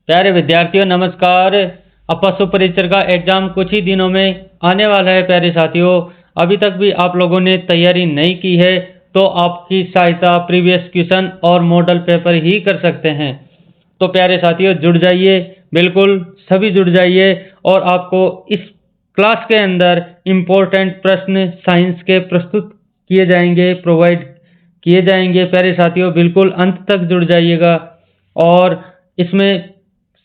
प्यारे विद्यार्थियों नमस्कार। अब पशु परिचर का एग्जाम कुछ ही दिनों में आने वाला है। प्यारे साथियों, अभी तक भी आप लोगों ने तैयारी नहीं की है तो आपकी सहायता प्रीवियस क्वेश्चन और मॉडल पेपर ही कर सकते हैं। तो प्यारे साथियों जुड़ जाइए, बिल्कुल सभी जुड़ जाइए और आपको इस क्लास के अंदर इम्पोर्टेंट प्रश्न साइंस के प्रस्तुत किए जाएंगे, प्रोवाइड किए जाएंगे। प्यारे साथियों बिल्कुल अंत तक जुड़ जाइएगा और इसमें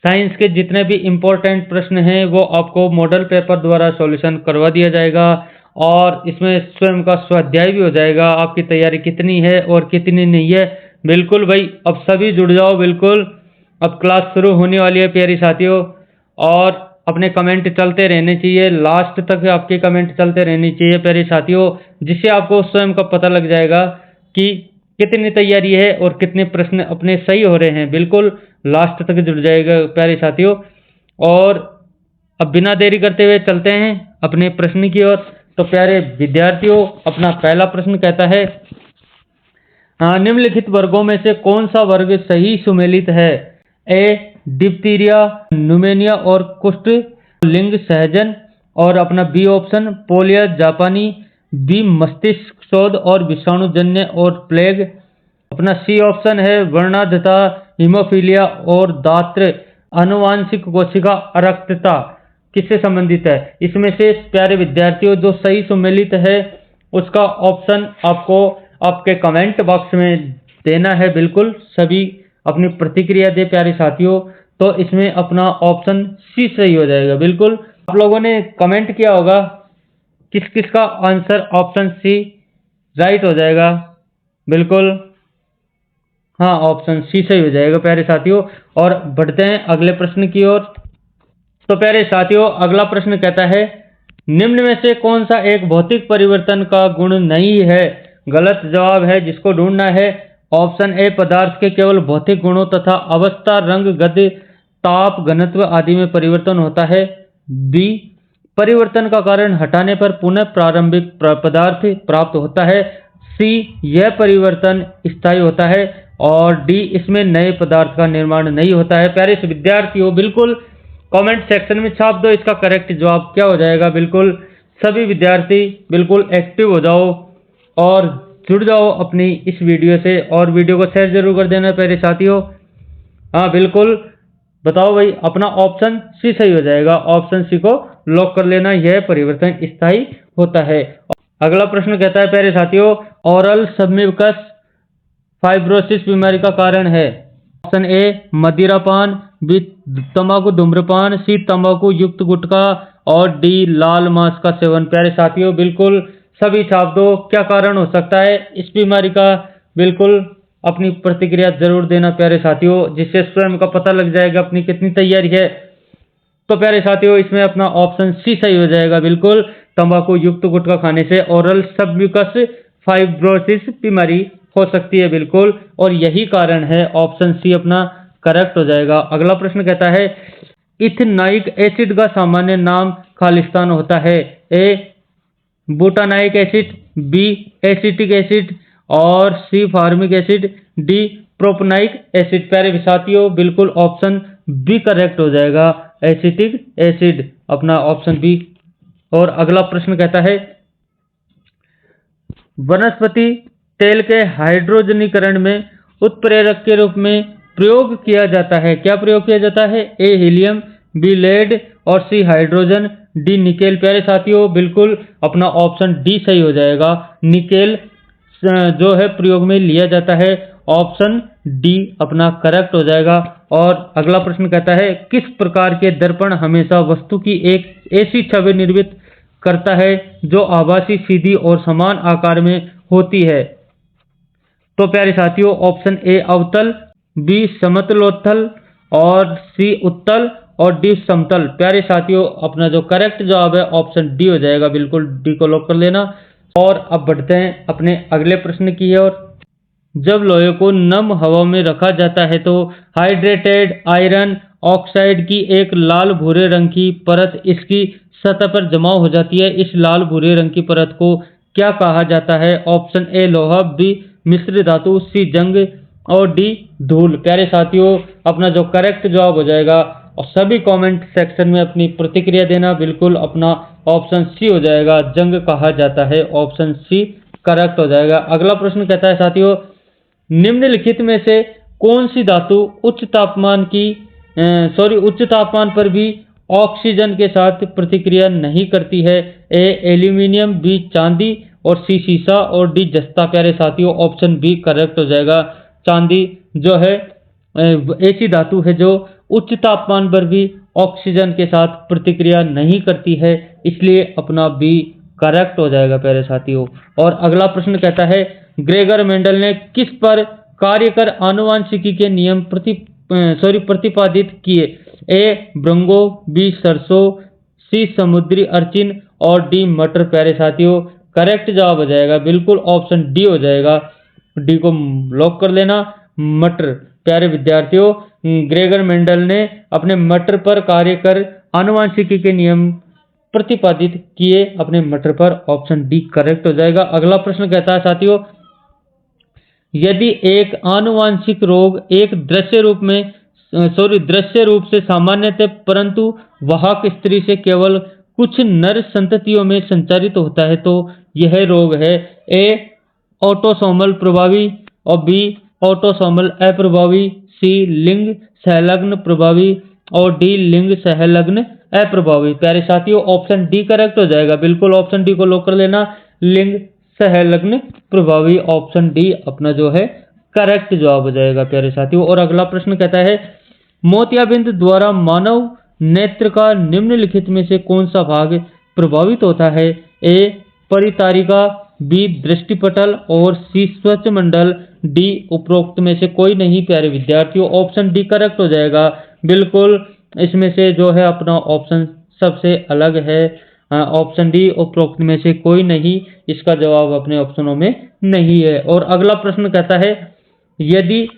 साइंस के जितने भी इम्पोर्टेंट प्रश्न हैं वो आपको मॉडल पेपर द्वारा सॉल्यूशन करवा दिया जाएगा और इसमें स्वयं का स्वाध्याय भी हो जाएगा। आपकी तैयारी कितनी है और कितनी नहीं है, बिल्कुल भाई अब सभी जुड़ जाओ। बिल्कुल अब क्लास शुरू होने वाली है प्यारे साथियों और अपने कमेंट चलते रहने चाहिए, लास्ट तक आपके कमेंट चलते रहने चाहिए प्यारे साथियों, जिससे आपको स्वयं का पता लग जाएगा कि कितनी तैयारी है और कितने प्रश्न अपने सही हो रहे हैं। बिल्कुल लास्ट तक जुड़ जाएगा प्यारे साथियों। और अब बिना देरी करते हुए चलते हैं अपने प्रश्न की ओर। तो प्यारे विद्यार्थियों अपना पहला प्रश्न कहता है, निम्नलिखित वर्गों में से कौन सा वर्ग सही सुमेलित है? ए डिप्थीरिया, न्यूमोनिया और कुष्ठ लिंग सहजन, और अपना बी ऑप्शन पोलियो जापानी, बी मस्तिष्क शोध और विषाणुजन्य और प्लेग, अपना सी ऑप्शन है वर्णांधता, हीमोफीलिया और दात्र, आनुवांशिक कोशिका अरक्तता। किससे संबंधित है? इसमें से प्यारे विद्यार्थियों जो सही सुमेलित है उसका ऑप्शन आपको आपके कमेंट बॉक्स में देना है। बिल्कुल सभी अपनी प्रतिक्रिया दे प्यारे साथियों। तो इसमें अपना ऑप्शन सी सही हो जाएगा। बिल्कुल आप लोगों ने कमेंट किया होगा किस किस का आंसर ऑप्शन सी राइट हो जाएगा। बिल्कुल हाँ, ऑप्शन सी सही हो जाएगा प्यारे साथियों। और बढ़ते हैं अगले प्रश्न की ओर। तो प्यारे साथियों अगला प्रश्न कहता है, निम्न में से कौन सा एक भौतिक परिवर्तन का गुण नहीं है? गलत जवाब है जिसको ढूंढना है। ऑप्शन ए पदार्थ के केवल भौतिक गुणों तथा अवस्था, रंग, गति, ताप, घनत्व आदि में परिवर्तन होता है। बी परिवर्तन का कारण हटाने पर पुनः प्रारंभिक पदार्थ प्राप्त होता है। सी यह परिवर्तन स्थायी होता है। और डी इसमें नए पदार्थ का निर्माण नहीं होता है। प्यारे विद्यार्थियों बिल्कुल कमेंट सेक्शन में छाप दो इसका करेक्ट जवाब क्या हो जाएगा। बिल्कुल सभी विद्यार्थी बिल्कुल एक्टिव हो जाओ और जुड़ जाओ अपनी इस वीडियो से और वीडियो को शेयर जरूर कर देना प्यारे साथियों। हाँ बिल्कुल बताओ भाई, अपना ऑप्शन सी सही हो जाएगा। ऑप्शन सी को लॉक कर लेना, यह परिवर्तन स्थायी होता है। अगला प्रश्न कहता है प्यारे साथियों, ओरल सबम्यूकस फाइब्रोसिस बीमारी का कारण है। ऑप्शन ए मदिरापान, बी तंबाकू धूम्रपान, सी तंबाकू युक्त गुटखा और डी लाल मांस का सेवन। प्यारे साथियों बिल्कुल सभी छाप दो क्या कारण हो सकता है इस बीमारी का। बिल्कुल अपनी प्रतिक्रिया जरूर देना प्यारे साथियों, जिससे स्वयं का पता लग जाएगा अपनी कितनी तैयारी है। तो प्यारे साथियों इसमें अपना ऑप्शन सी सही हो जाएगा। बिल्कुल तंबाकू युक्त गुटखा खाने से ओरल सबम्यूकस फाइब्रोसिस बीमारी हो सकती है। बिल्कुल और यही कारण है, ऑप्शन सी अपना करेक्ट हो जाएगा। अगला प्रश्न कहता है, इथेनॉइक एसिड का सामान्य नाम खालिस्तान होता है। ए बुटानाइक एसिड, बी एसिटिक एसिड और सी फार्मिक एसिड, डी प्रोपनाइक एसिड। प्यारे साथियों बिल्कुल ऑप्शन बी करेक्ट हो जाएगा, एसिटिक एसिड, अपना ऑप्शन बी। और अगला प्रश्न कहता है, वनस्पति तेल के हाइड्रोजनीकरण में उत्प्रेरक के रूप में प्रयोग किया जाता है। क्या प्रयोग किया जाता है? ए हीलियम, बी लेड और सी हाइड्रोजन, डी निकेल। प्यारे साथियों बिल्कुल अपना ऑप्शन डी सही हो जाएगा। निकेल जो है प्रयोग में लिया जाता है। ऑप्शन डी अपना करेक्ट हो जाएगा। और अगला प्रश्न कहता है, किस प्रकार के दर्पण हमेशा वस्तु की एक ऐसी छवि निर्मित करता है जो आभासी, सीधी और समान आकार में होती है? तो प्यारे साथियों ऑप्शन ए अवतल, बी समतलोत्तल और सी उत्तल और डी समतल। प्यारे साथियों अपना जो करेक्ट जवाब है ऑप्शन डी हो जाएगा। बिल्कुल डी को लॉक कर लेना। और अब बढ़ते हैं अपने अगले प्रश्न की ओर। जब लोहे को नम हवा में रखा जाता है तो हाइड्रेटेड आयरन ऑक्साइड की एक लाल भूरे रंग की परत इसकी सतह पर जमा हो जाती है। इस लाल भूरे रंग की परत को क्या कहा जाता है? ऑप्शन ए लोहा, बी मिश्र धातु, सी जंग और डी धूल। प्यारे साथियों, अपना जो करेक्ट जवाब हो जाएगा, और सभी कमेंट सेक्शन में अपनी प्रतिक्रिया देना। बिल्कुल अपना ऑप्शन सी हो जाएगा, जंग कहा जाता है। ऑप्शन सी करेक्ट हो जाएगा। अगला प्रश्न कहता है साथियों, निम्नलिखित में से कौन सी धातु उच्च तापमान पर भी ऑक्सीजन के साथ प्रतिक्रिया नहीं करती है? ए एल्यूमिनियम, बी चांदी, और सी सीसा, और डी जस्ता। प्यारे साथियों, ऑप्शन बी करेक्ट हो जाएगा। चांदी जो है ऐसी धातु है जो उच्च तापमान पर भी ऑक्सीजन के साथ प्रतिक्रिया नहीं करती है, इसलिए अपना बी करेक्ट हो जाएगा प्यारे साथियों। और अगला प्रश्न कहता है, ग्रेगर मेंडल ने किस पर कार्य कर आनुवंशिकी के नियम प्रतिपादित किए? ए भृंगों, बी सरसों, सी समुद्री अर्चिन, और डी मटर। प्यारे साथियों, करेक्ट जवाब हो जाएगा बिल्कुल ऑप्शन डी हो जाएगा। डी को लॉक कर लेना, मटर। प्यारे विद्यार्थियों, ग्रेगर मेंडल ने अपने मटर पर कार्य कर आनुवंशिकी के नियम प्रतिपादित किए अपने मटर पर। ऑप्शन डी करेक्ट हो जाएगा। अगला प्रश्न कहता है साथियों, यदि एक आनुवंशिक रोग एक दृश्य रूप से सामान्यतः परंतु वाहक स्त्री से केवल कुछ नर संततियों में संचारित होता है, तो यह रोग है? ए ऑटोसोमल प्रभावी, और बी ऑटोसोमल अप्रभावी, सी लिंग सहलग्न प्रभावी, और डी लिंग सहलग्न अप्रभावी। प्यारे साथियों, ऑप्शन डी करेक्ट हो जाएगा। बिल्कुल ऑप्शन डी को लॉक कर लेना, लिंग सहलग्न प्रभावी। ऑप्शन डी अपना जो है करेक्ट जवाब हो जाएगा प्यारे साथियों। और अगला प्रश्न कहता है, मोतियाबिंद द्वारा मानव नेत्र का निम्नलिखित में से कौन सा भाग प्रभावित होता है? ए परितारिका, बी दृष्टिपटल, और सी स्वचमंडल, डी उपरोक्त में से कोई नहीं। प्यारे विद्यार्थियों, ऑप्शन डी करेक्ट हो जाएगा। बिल्कुल इसमें से जो है अपना ऑप्शन सबसे अलग है। ऑप्शन डी उपरोक्त में से कोई नहीं, इसका जवाब अपने ऑप्शनों में नहीं है। और अगला प्रश्न कहता है, यदि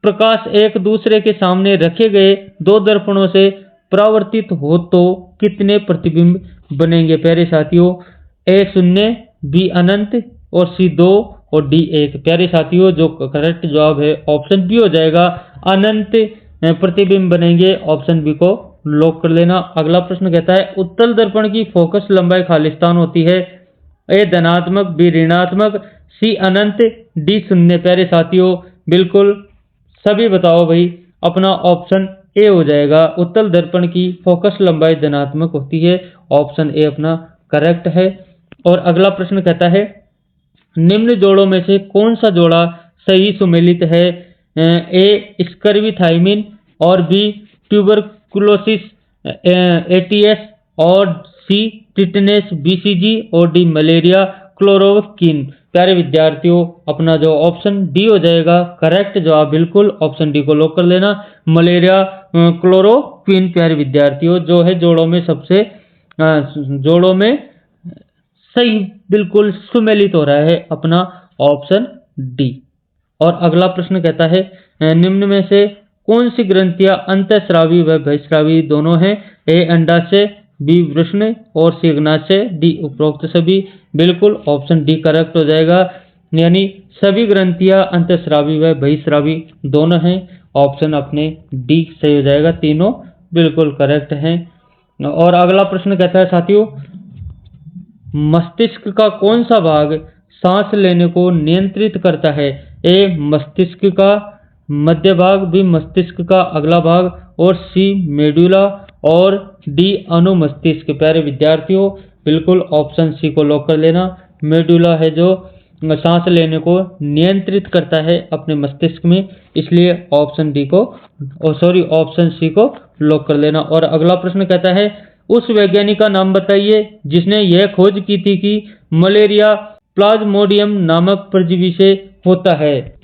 प्रकाश एक दूसरे के सामने रखे गए दो दर्पणों से परावर्तित हो तो कितने प्रतिबिंब बनेंगे? प्यारे साथियों, ए शून्य, बी अनंत, और सी 2, और डी 1। प्यारे साथियों, जो करेक्ट जवाब है ऑप्शन बी हो जाएगा, अनंत प्रतिबिंब बनेंगे। ऑप्शन बी को लॉक कर लेना। अगला प्रश्न कहता है, उत्तल दर्पण की फोकस लंबाई खालिस्तान होती है? ए धनात्मक, बी ऋणात्मक, सी अनंत, डी शून्य। प्यारे साथियों, बिल्कुल सभी बताओ भाई, अपना ऑप्शन ए हो जाएगा। उत्तल दर्पण की फोकस लंबाई धनात्मक होती है। ऑप्शन ए अपना करेक्ट है। और अगला प्रश्न कहता है, निम्न जोड़ों में से कौन सा जोड़ा सही सुमेलित है? ए स्कर्वीथाइमिन, और बी ट्यूबरकुलोसिस एटीएस, और सी टिटनेस बीसीजी, और डी मलेरिया क्लोरोक्विन। प्यारे विद्यार्थियों, अपना जो ऑप्शन डी हो जाएगा करेक्ट जवाब। बिल्कुल ऑप्शन डी को लॉक कर लेना, मलेरिया क्लोरोक्विन। प्यारे विद्यार्थियों, जो है जोड़ों में सही बिल्कुल सुमेलित हो रहा है अपना ऑप्शन डी। और अगला प्रश्न कहता है, निम्न में से कौन सी ग्रंथियां अंतःस्रावी व बहिस्रावी दोनों हैं? ए अंडाशय, बी वृषण, और सी अग्नाशय, डी उपरोक्त सभी। बिल्कुल ऑप्शन डी करेक्ट हो जाएगा, यानी सभी ग्रंथियां अंतःस्रावी व बहिस्रावी दोनों हैं। ऑप्शन अपने डी सही हो जाएगा, तीनों बिल्कुल करेक्ट हैं। और अगला प्रश्न कहता है साथियों, मस्तिष्क का कौन सा भाग सांस लेने को नियंत्रित करता है? ए मस्तिष्क का मध्य भाग, बी मस्तिष्क का अगला भाग, और सी मेडुला, और डी अनुमस्तिष्क। प्यारे विद्यार्थियों, बिल्कुल ऑप्शन सी को लॉक कर लेना, मेडुला है जो सांस लेने को नियंत्रित करता है अपने मस्तिष्क में, इसलिए ऑप्शन सी को लॉक कर लेना। और अगला प्रश्न कहता है, उस वैज्ञानिक का नाम बताइए जिसने यह खोज की थी कि मलेरिया प्लाज्मोडियम नामक परजीवी से होता है?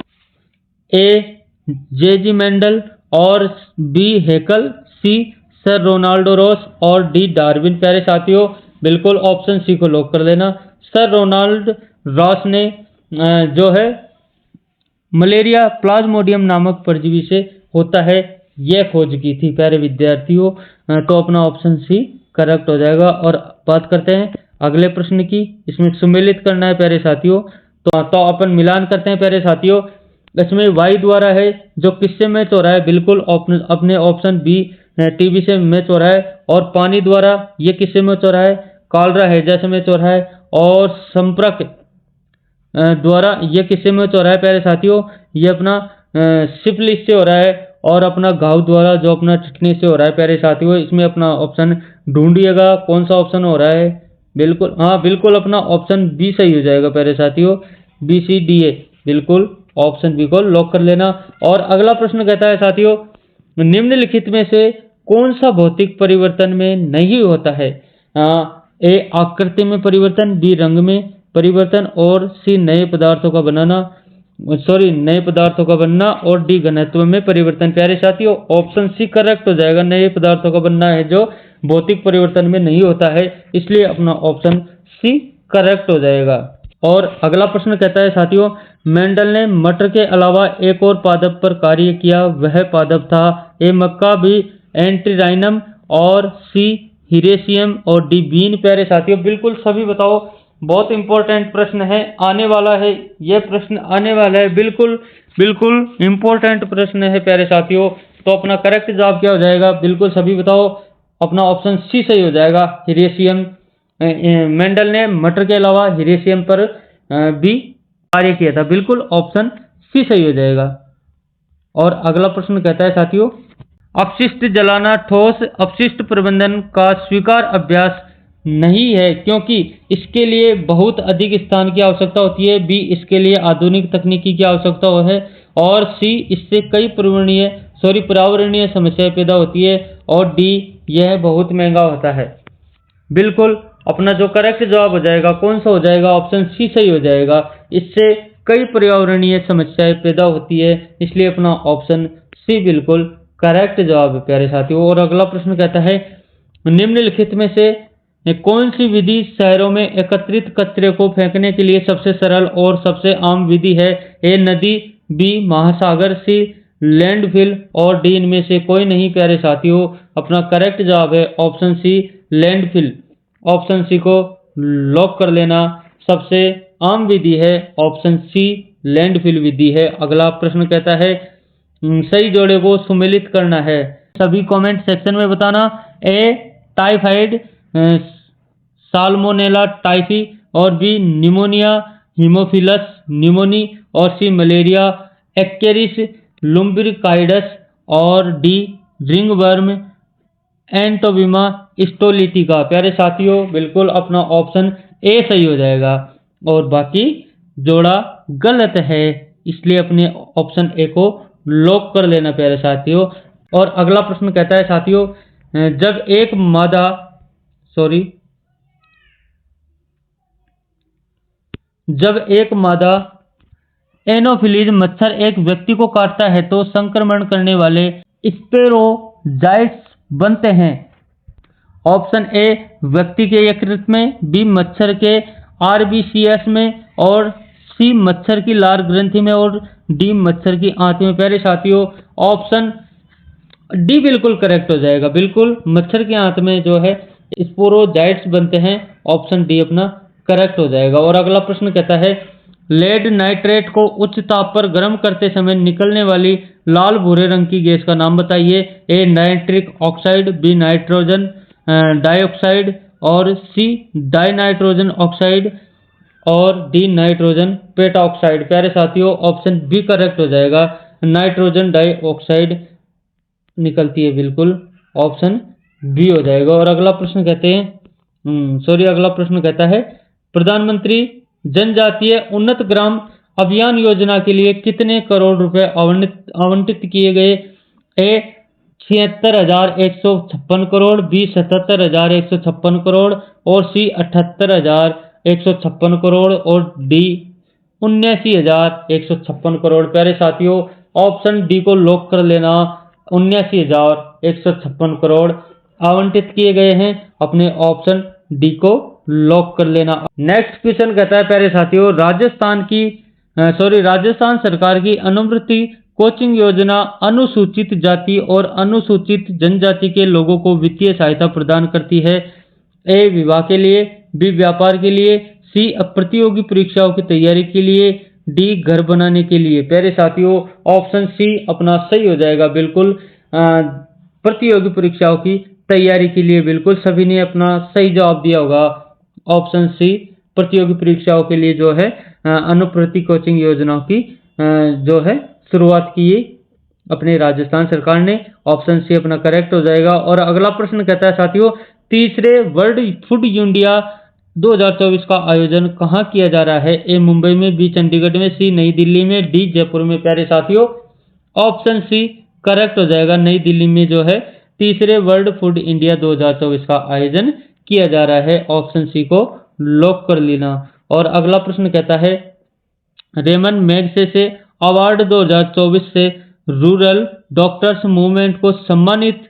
ए जेजी मेंडल, और बी हेकल, सी सर रोनाल्डो रॉस, और डी डार्विन। प्यारे साथियों, बिल्कुल ऑप्शन सी को लॉक कर लेना, सर रोनाल्ड रॉस ने जो है मलेरिया प्लाज्मोडियम नामक परजीवी से होता है यह खोज की थी। प्यारे विद्यार्थियों, तो अपना ऑप्शन सी करेक्ट हो जाएगा। और बात करते हैं अगले प्रश्न की, इसमें सुमेलित करना है प्यारे साथियों। तो अपन मिलान करते हैं प्यारे साथियों। इसमें वाई द्वारा है जो किससे मैच हो रहा है, बिल्कुल अपने ऑप्शन बी टीबी से मैच हो रहा है। और पानी द्वारा ये किससे मैच हो रहा है, कालरा हैजा से मैच हो रहा है। और संपर्क द्वारा ये किससे मैच हो रहा है प्यारे साथियों, ये अपना सिफिलिस से हो रहा है। और अपना घाव द्वारा जो अपना टिटनेस से हो रहा है प्यारे साथियों। इसमें अपना ऑप्शन ढूंढिएगा कौन सा ऑप्शन हो रहा है, बिल्कुल हाँ बिल्कुल अपना ऑप्शन बी सही हो जाएगा प्यारे साथियों, बी सी डी ए, बिल्कुल ऑप्शन बी को लॉक कर लेना। और अगला प्रश्न कहता है साथियों, निम्नलिखित में से कौन सा भौतिक परिवर्तन में नहीं होता है, ए आकृति में परिवर्तन, बी रंग में परिवर्तन, और सी नए पदार्थों का बनना, और डी घनत्व में परिवर्तन। प्यारे साथियों ऑप्शन सी करेक्ट हो जाएगा, नए पदार्थों का बनना है जो भौतिक परिवर्तन में नहीं होता है, इसलिए अपना ऑप्शन सी करेक्ट हो जाएगा। और अगला प्रश्न कहता है साथियों, मेंडल ने मटर के अलावा एक और पादप पर कार्य किया, वह पादप था ए मक्का, बी एंटीराइनम, और सी हिरेशियम, और डी बीन। प्यारे साथियों बिल्कुल सभी बताओ, बहुत इंपॉर्टेंट प्रश्न है आने वाला है, यह प्रश्न आने वाला है, बिल्कुल बिल्कुल इंपॉर्टेंट प्रश्न है प्यारे साथियों। तो अपना करेक्ट जवाब क्या हो जाएगा, बिल्कुल सभी बताओ, अपना ऑप्शन सी सही हो जाएगा, हिरेशियम। मेंडल ने मटर के अलावा हिरेशियम पर भी कार्य किया था, बिल्कुल ऑप्शन सी सही हो जाएगा। और अगला प्रश्न कहता है साथियों, अपशिष्ट जलाना ठोस अपशिष्ट प्रबंधन का स्वीकार अभ्यास नहीं है क्योंकि इसके लिए बहुत अधिक स्थान की आवश्यकता होती है, बी इसके लिए आधुनिक तकनीकी की आवश्यकता है, और सी इससे कई पर्यावरणीय समस्याएं पैदा होती है, और डी यह बहुत महंगा होता है। बिल्कुल अपना जो करेक्ट जवाब हो जाएगा कौन सा हो जाएगा, ऑप्शन सी सही हो जाएगा, इससे कई पर्यावरणीय समस्याएं पैदा होती है, इसलिए अपना ऑप्शन सी बिल्कुल करेक्ट जवाब है प्यारे साथियों। और अगला प्रश्न कहता है, निम्नलिखित में से कौन सी विधि शहरों में एकत्रित कचरे को फेंकने के लिए सबसे सरल और सबसे आम विधि है, ए नदी, बी महासागर, सी लैंडफिल, और डी इनमें से कोई नहीं। प्यारे साथियों अपना करेक्ट जवाब है option C landfill, option C को लॉक कर लेना, सबसे आम विधि है ऑप्शन सी लैंडफिल विधि है। अगला प्रश्न कहता है, सही जोड़े को सुमेलित करना है, सभी कमेंट सेक्शन में बताना, ए टाइफाइड साल्मोनेला टाइफी, और बी निमोनिया हीमोफिलस न्यूमोनी, और सी मलेरिया एक्केरिस लुम्ब्रिकाइडस, और डी रिंगवर्म एंटोविमा स्टोलिटिका। प्यारे साथियों बिल्कुल अपना ऑप्शन ए सही हो जाएगा, और बाकी जोड़ा गलत है, इसलिए अपने ऑप्शन ए को लॉक कर लेना प्यारे साथियों। और अगला प्रश्न कहता है साथियों, जब एक मादा एनोफिलीज मच्छर एक व्यक्ति को काटता है तो संक्रमण करने वाले स्पोरोजाइट्स बनते हैं, ऑप्शन ए व्यक्ति के यकृत में, बी मच्छर के आरबीसीएस में, और सी मच्छर की लार ग्रंथि में, और डी मच्छर की आंत में। प्यारे साथियों ऑप्शन डी बिल्कुल करेक्ट हो जाएगा, बिल्कुल मच्छर की आंत में जो है स्पोरोजाइट्स बनते हैं, ऑप्शन डी अपना करेक्ट हो जाएगा। और अगला प्रश्न कहता है, लेड नाइट्रेट को उच्च ताप पर गर्म करते समय निकलने वाली लाल भूरे रंग की गैस का नाम बताइए, A nitric oxide, B nitrogen dioxide, और सी डाई नाइट्रोजन ऑक्साइड, और डी नाइट्रोजन पेटाऑक्साइड। प्यारे साथियों ऑप्शन बी करेक्ट हो जाएगा, नाइट्रोजन डाइऑक्साइड निकलती है, बिल्कुल ऑप्शन बी हो जाएगा। और अगला प्रश्न कहते हैं अगला प्रश्न कहता है, प्रधानमंत्री जनजातीय उन्नत ग्राम अभियान योजना के लिए कितने करोड़ रुपए आवंटित किए गए, ए 76,156 करोड़, बी 77,156 करोड़, और सी 78,156 करोड़, और डी 79,156 करोड़। प्यारे साथियों ऑप्शन डी को लॉक कर लेना, 79,156 करोड़ आवंटित किए गए हैं, अपने ऑप्शन डी को लॉक कर लेना। नेक्स्ट क्वेश्चन कहता है प्यारे साथियों, राजस्थान सरकार की अनुवर्ती कोचिंग योजना अनुसूचित जाति और अनुसूचित जनजाति के लोगों को वित्तीय सहायता प्रदान करती है, ए विवाह के लिए, बी व्यापार के लिए, सी प्रतियोगी परीक्षाओं की तैयारी के लिए, डी घर बनाने के लिए। प्यारे साथियों ऑप्शन सी अपना सही हो जाएगा बिल्कुल। प्रतियोगी परीक्षाओं की तैयारी के लिए बिल्कुल सभी ने अपना सही जवाब दिया होगा। ऑप्शन सी प्रतियोगी परीक्षाओं के लिए जो है अनुप्रति कोचिंग योजनाओं की जो है शुरुआत की अपने राजस्थान सरकार ने। ऑप्शन सी अपना करेक्ट हो जाएगा। और अगला प्रश्न कहता है साथियों, तीसरे वर्ल्ड फूड इंडिया 2024 का आयोजन कहाँ किया जा रहा है? ए मुंबई में, बी चंडीगढ़ में, सी नई दिल्ली में, डी जयपुर में। प्यारे साथियों ऑप्शन सी करेक्ट हो जाएगा। नई दिल्ली में जो है तीसरे वर्ल्ड फूड इंडिया 2024 का आयोजन किया जा रहा है। ऑप्शन सी को लॉक कर लेना। और अगला प्रश्न कहता है, रेमन मैगसेसे अवार्ड 2024 से रूरल डॉक्टर्स मूवमेंट को सम्मानित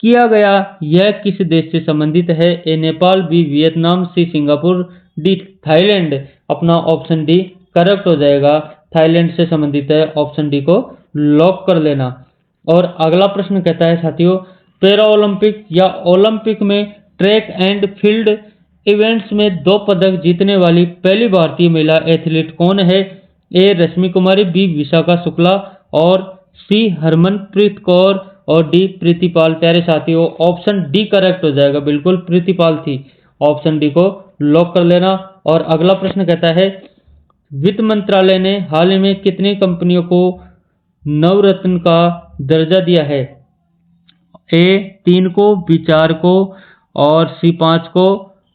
किया गया, यह किस देश से संबंधित है? A Nepal, B Vietnam, C Singapore, D Thailand. अपना ऑप्शन डी करेक्ट हो जाएगा। थाईलैंड से संबंधित है। ऑप्शन डी को लॉक कर लेना। और अगला प्रश्न कहता है साथियों, पैरा ओलंपिक या ओलंपिक में ट्रैक एंड फील्ड इवेंट्स में 2 पदक जीतने वाली पहली भारतीय महिला एथलीट कौन है? ए रश्मि कुमारी, बी विशाखा शुक्ला और सी हरमनप्रीत कौर और डी प्रीतिपाल। प्यारे साथियों ऑप्शन डी करेक्ट हो जाएगा बिल्कुल, प्रीतिपाल थी। ऑप्शन डी को लॉक कर लेना। और अगला प्रश्न कहता है, वित्त मंत्रालय ने हाल ही में कितनी कंपनियों को नवरत्न का दर्जा दिया है? ए 3 को, बी 4 को और सी 5 को,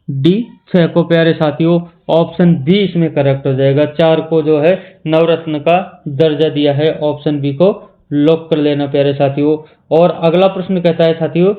डी 6 को। प्यारे साथियों ऑप्शन बी इसमें करेक्ट हो जाएगा। 4 को जो है नवरत्न का दर्जा दिया है। ऑप्शन बी को लॉक कर लेना प्यारे साथियों। और अगला प्रश्न कहता है साथियों,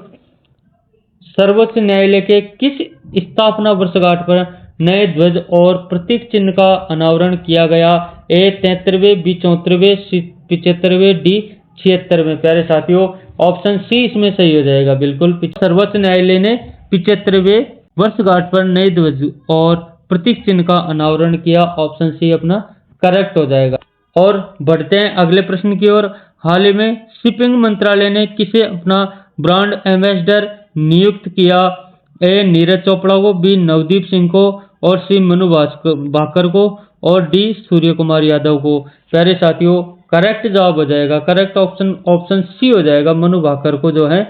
सर्वोच्च न्यायालय के किस स्थापना वर्षगांठ पर नए ध्वज और प्रतीक चिन्ह का अनावरण किया गया? ए 73वें, बी 74वें, सी 75वें, डी 76वें। प्यारे साथियों ऑप्शन सी इसमें सही हो जाएगा बिल्कुल। सर्वोच्च न्यायालय ने 75वें वर्षगांठ पर नए ध्वज और प्रतीक चिन्ह का अनावरण किया। ऑप्शन सी अपना करेक्ट हो जाएगा। और बढ़ते हैं अगले प्रश्न की ओर। हाल ही में शिपिंग मंत्रालय ने किसे अपना ब्रांड एम्बेसडर नियुक्त किया? ए नीरज चोपड़ा को, बी नवदीप सिंह को और सी मनु भाकर को और डी सूर्य कुमार यादव को। प्यारे साथियों करेक्ट जवाब हो जाएगा, करेक्ट ऑप्शन सी हो जाएगा। मनु भाकर को जो है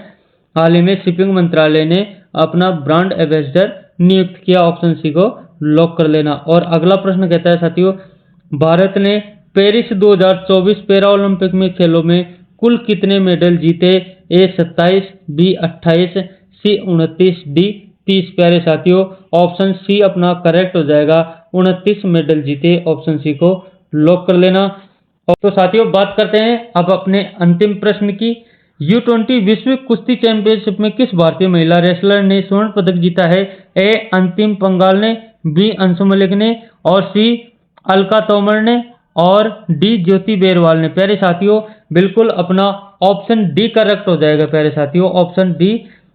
हाल ही में शिपिंग मंत्रालय ने अपना ब्रांड एम्बेसडर नियुक्त किया। ऑप्शन सी को लॉक कर लेना। और अगला प्रश्न कहता है साथियों, भारत ने पेरिस 2024 पैरा ओलंपिक में खेलों में कुल कितने मेडल जीते? ए 27, बी 28, सी 29, डी 30। प्यारे साथियों ऑप्शन सी अपना करेक्ट हो जाएगा। 29 मेडल जीते। ऑप्शन सी को लॉक कर लेना। तो साथियों बात करते हैं अब अपने अंतिम प्रश्न की। U20 विश्व कुश्ती चैंपियनशिप में किस भारतीय महिला रेसलर ने स्वर्ण पदक जीता है? ए अंतिम पंगाल ने, बी अंशु मलिक ने और सी अलका तोमर ने और डी ज्योति बेरवाल ने। प्यारे साथियों बिल्कुल अपना ऑप्शन डी करेक्ट हो जाएगा। प्यारे साथियों ऑप्शन डी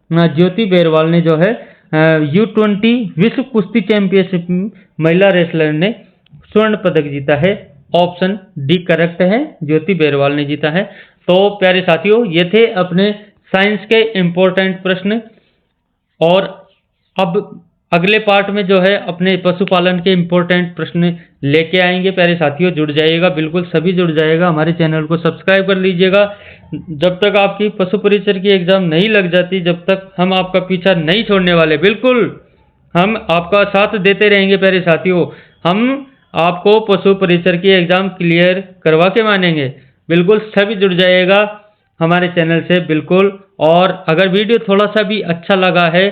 ज्योति बेरवाल ने जो है U20 विश्व कुश्ती चैंपियनशिप महिला रेसलर ने स्वर्ण पदक जीता है। ऑप्शन डी करेक्ट है, ज्योति बेरवाल ने जीता है। तो प्यारे साथियों ये थे अपने साइंस के इम्पोर्टेंट प्रश्न। और अब अगले पार्ट में जो है अपने पशुपालन के इम्पोर्टेंट प्रश्न लेके आएंगे। प्यारे साथियों जुड़ जाइएगा, बिल्कुल सभी जुड़ जाएगा। हमारे चैनल को सब्सक्राइब कर लीजिएगा। जब तक आपकी पशु परिचर की एग्जाम नहीं लग जाती, जब तक हम आपका पीछा नहीं छोड़ने वाले, बिल्कुल हम आपका साथ देते रहेंगे। प्यारे साथियों हम आपको पशु परिचर की एग्जाम क्लियर करवा के मानेंगे। बिल्कुल सभी जुड़ जाइएगा हमारे चैनल से बिल्कुल। और अगर वीडियो थोड़ा सा भी अच्छा लगा है,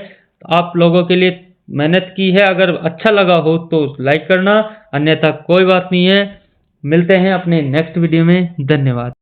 आप लोगों के लिए मेहनत की है, अगर अच्छा लगा हो तो लाइक करना, अन्यथा कोई बात नहीं है। मिलते हैं अपने नेक्स्ट वीडियो में। धन्यवाद।